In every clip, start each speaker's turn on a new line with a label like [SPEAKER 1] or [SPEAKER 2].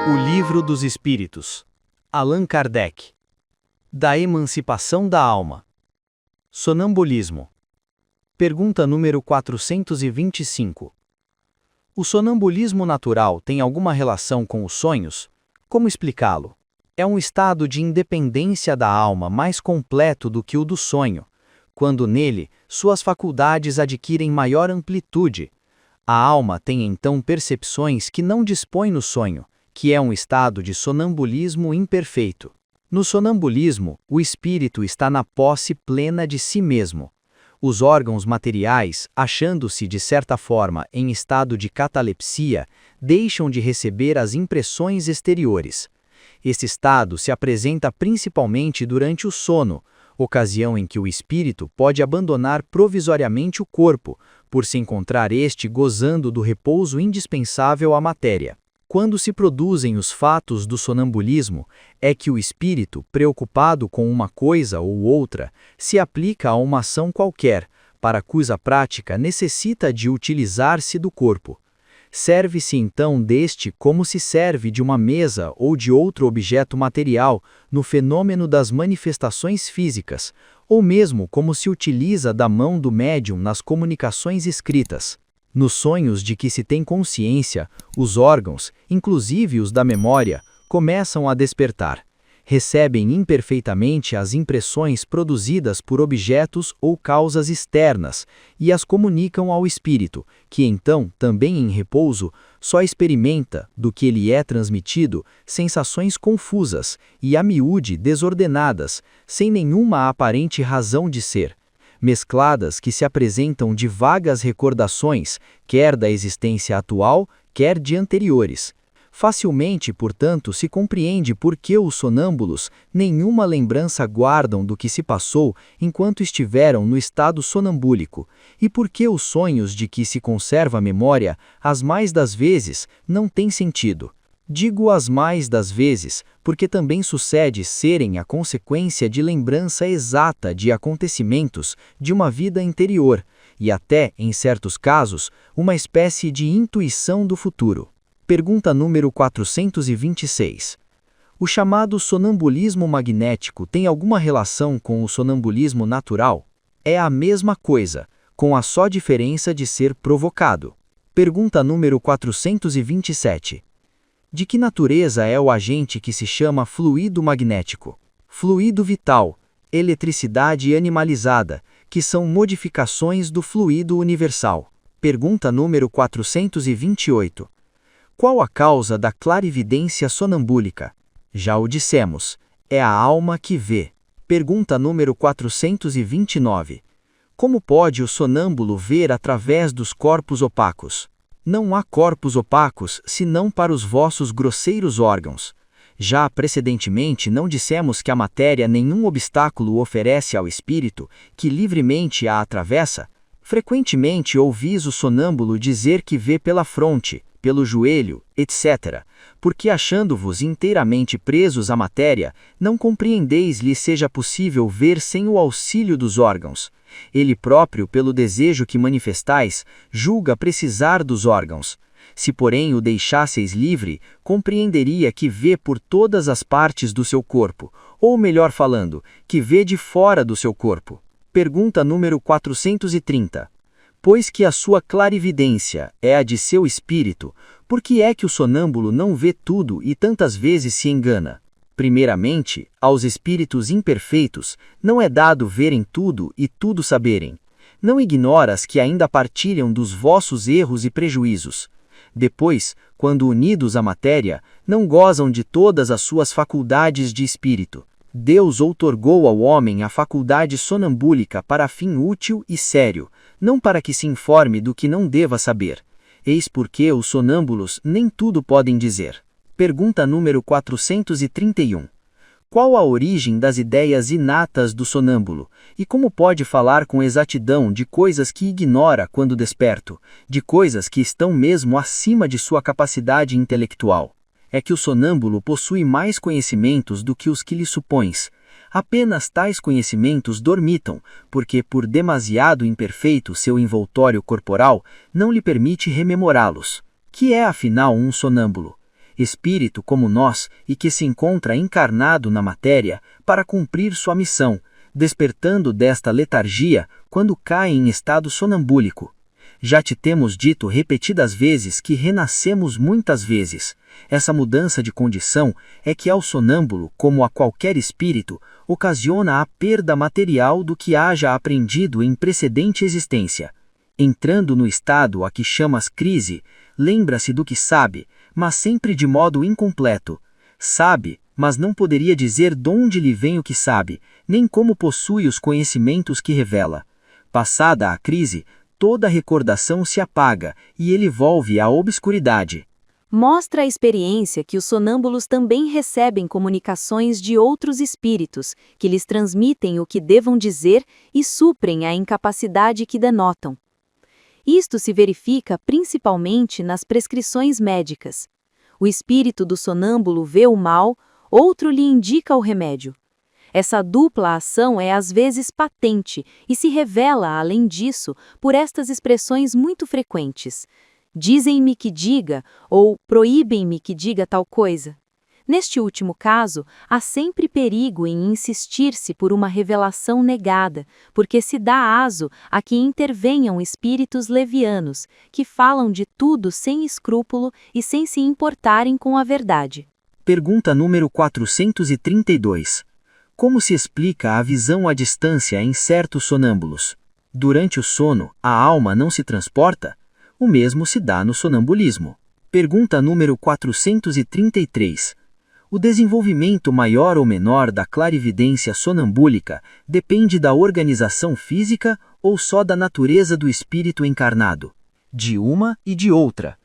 [SPEAKER 1] O Livro dos Espíritos. Allan Kardec. Da emancipação da alma. Sonambulismo. Pergunta número 425. O sonambulismo natural tem alguma relação com os sonhos? Como explicá-lo? É um estado de independência da alma mais completo do que o do sonho, quando nele suas faculdades adquirem maior amplitude. A alma tem então percepções que não dispõe no sonho, que é um estado de sonambulismo imperfeito. No sonambulismo, o espírito está na posse plena de si mesmo. Os órgãos materiais, achando-se de certa forma em estado de catalepsia, deixam de receber as impressões exteriores. Esse estado se apresenta principalmente durante o sono, ocasião em que o espírito pode abandonar provisoriamente o corpo, por se encontrar este gozando do repouso indispensável à matéria. Quando se produzem os fatos do sonambulismo, é que o espírito, preocupado com uma coisa ou outra, se aplica a uma ação qualquer, para cuja prática necessita de utilizar-se do corpo. Serve-se então deste como se serve de uma mesa ou de outro objeto material no fenômeno das manifestações físicas, ou mesmo como se utiliza da mão do médium nas comunicações escritas. Nos sonhos de que se tem consciência, os órgãos, inclusive os da memória, começam a despertar. Recebem imperfeitamente as impressões produzidas por objetos ou causas externas e as comunicam ao espírito, que então, também em repouso, só experimenta, do que lhe é transmitido, sensações confusas e a miúde desordenadas, sem nenhuma aparente razão de ser, mescladas que se apresentam de vagas recordações, quer da existência atual, quer de anteriores. Facilmente, portanto, se compreende por que os sonâmbulos nenhuma lembrança guardam do que se passou enquanto estiveram no estado sonambúlico, e por que os sonhos de que se conserva a memória, as mais das vezes, não têm sentido. Digo as mais das vezes, porque também sucede serem a consequência de lembrança exata de acontecimentos de uma vida anterior, e até, em certos casos, uma espécie de intuição do futuro. Pergunta número 426. O chamado sonambulismo magnético tem alguma relação com o sonambulismo natural? É a mesma coisa, com a só diferença de ser provocado. Pergunta número 427. De que natureza é o agente que se chama fluido magnético? Fluido vital, eletricidade animalizada, que são modificações do fluido universal. Pergunta número 428. Qual a causa da clarividência sonambúlica? Já o dissemos, é a alma que vê. Pergunta número 429. Como pode o sonâmbulo ver através dos corpos opacos? Não há corpos opacos, senão para os vossos grosseiros órgãos. Já precedentemente não dissemos que a matéria nenhum obstáculo oferece ao espírito, que livremente a atravessa? Frequentemente ouvis o sonâmbulo dizer que vê pela fronte, pelo joelho, etc., porque achando-vos inteiramente presos à matéria, não compreendeis lhe seja possível ver sem o auxílio dos órgãos. Ele próprio, pelo desejo que manifestais, julga precisar dos órgãos. Se, porém, o deixasseis livre, compreenderia que vê por todas as partes do seu corpo, ou melhor falando, que vê de fora do seu corpo. Pergunta número 430. Pois que a sua clarividência é a de seu espírito, por que é que o sonâmbulo não vê tudo e tantas vezes se engana? Primeiramente, aos espíritos imperfeitos não é dado verem tudo e tudo saberem. Não ignoras que ainda partilham dos vossos erros e prejuízos. Depois, quando unidos à matéria, não gozam de todas as suas faculdades de espírito. Deus outorgou ao homem a faculdade sonambúlica para fim útil e sério, não para que se informe do que não deva saber. Eis porque os sonâmbulos nem tudo podem dizer. Pergunta número 431. Qual a origem das ideias inatas do sonâmbulo, e como pode falar com exatidão de coisas que ignora quando desperto, de coisas que estão mesmo acima de sua capacidade intelectual? É que o sonâmbulo possui mais conhecimentos do que os que lhe supões. Apenas tais conhecimentos dormitam, porque por demasiado imperfeito seu envoltório corporal não lhe permite rememorá-los. Que é afinal um sonâmbulo? espírito como nós e que se encontra encarnado na matéria para cumprir sua missão, despertando desta letargia quando cai em estado sonambúlico. Já te temos dito repetidas vezes que renascemos muitas vezes. Essa mudança de condição é que ao sonâmbulo, como a qualquer espírito, ocasiona a perda material do que haja aprendido em precedente existência. Entrando no estado a que chamas crise, lembra-se do que sabe, mas sempre de modo incompleto. Sabe, mas não poderia dizer de onde lhe vem o que sabe, nem como possui os conhecimentos que revela. Passada a crise, toda recordação se apaga e ele volve à obscuridade.
[SPEAKER 2] Mostra a experiência que os sonâmbulos também recebem comunicações de outros espíritos, que lhes transmitem o que devam dizer e suprem a incapacidade que denotam. Isto se verifica principalmente nas prescrições médicas. O espírito do sonâmbulo vê o mal, outro lhe indica o remédio. Essa dupla ação é às vezes patente e se revela, além disso, por estas expressões muito frequentes. Dizem-me que diga ou proíbem-me que diga tal coisa. Neste último caso, há sempre perigo em insistir-se por uma revelação negada, porque se dá aso a que intervenham espíritos levianos, que falam de tudo sem escrúpulo e sem se importarem com a verdade.
[SPEAKER 1] Pergunta número 432. Como se explica a visão à distância em certos sonâmbulos? Durante o sono, a alma não se transporta? O mesmo se dá no sonambulismo. Pergunta número 433. O desenvolvimento maior ou menor da clarividência sonambúlica depende da organização física ou só da natureza do espírito encarnado? De uma e de outra.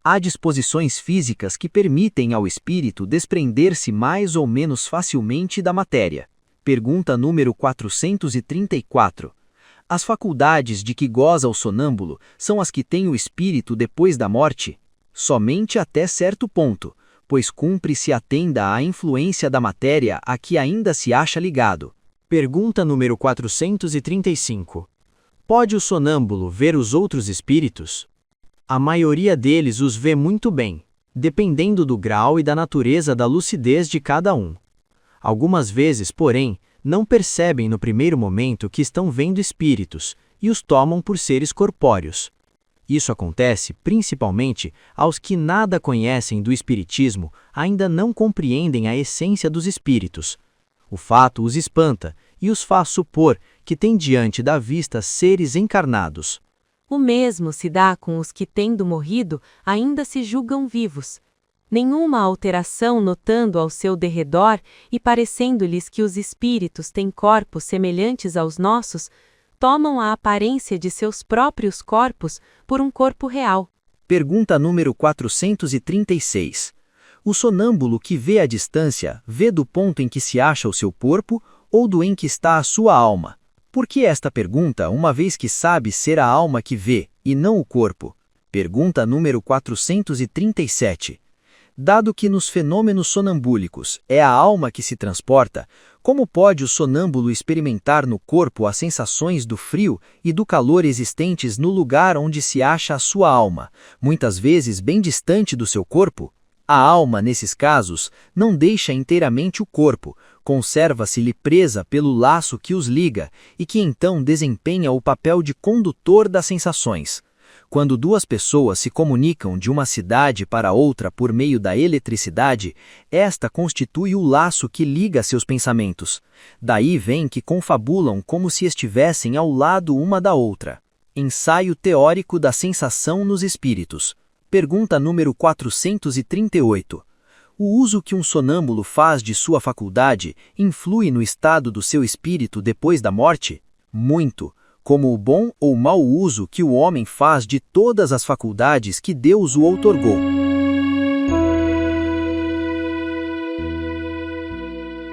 [SPEAKER 1] Há disposições físicas que permitem ao espírito desprender-se mais ou menos facilmente da matéria. Pergunta número 434. As faculdades de que goza o sonâmbulo são as que tem o espírito depois da morte? Somente até certo ponto, pois cumpre se atenda à influência da matéria a que ainda se acha ligado. Pergunta número 435. Pode o sonâmbulo ver os outros espíritos? A maioria deles os vê muito bem, dependendo do grau e da natureza da lucidez de cada um. Algumas vezes, porém, não percebem no primeiro momento que estão vendo espíritos e os tomam por seres corpóreos. Isso acontece principalmente aos que nada conhecem do espiritismo, ainda não compreendem a essência dos espíritos. O fato os espanta e os faz supor que têm diante da vista seres encarnados.
[SPEAKER 2] O mesmo se dá com os que, tendo morrido, ainda se julgam vivos. Nenhuma alteração notando ao seu derredor e parecendo-lhes que os espíritos têm corpos semelhantes aos nossos, tomam a aparência de seus próprios corpos por um corpo real.
[SPEAKER 1] Pergunta número 436. O sonâmbulo que vê à distância vê do ponto em que se acha o seu corpo ou do em que está a sua alma? Por que esta pergunta, uma vez que sabe ser a alma que vê, e não o corpo? Pergunta número 437. Dado que nos fenômenos sonambúlicos é a alma que se transporta, como pode o sonâmbulo experimentar no corpo as sensações do frio e do calor existentes no lugar onde se acha a sua alma, muitas vezes bem distante do seu corpo? A alma, nesses casos, não deixa inteiramente o corpo, conserva-se-lhe presa pelo laço que os liga e que então desempenha o papel de condutor das sensações. Quando duas pessoas se comunicam de uma cidade para outra por meio da eletricidade, esta constitui o laço que liga seus pensamentos. Daí vem que confabulam como se estivessem ao lado uma da outra. Ensaio teórico da sensação nos espíritos. Pergunta número 438. O uso que um sonâmbulo faz de sua faculdade influi no estado do seu espírito depois da morte? Muito. Como o bom ou mau uso que o homem faz de todas as faculdades que Deus o outorgou.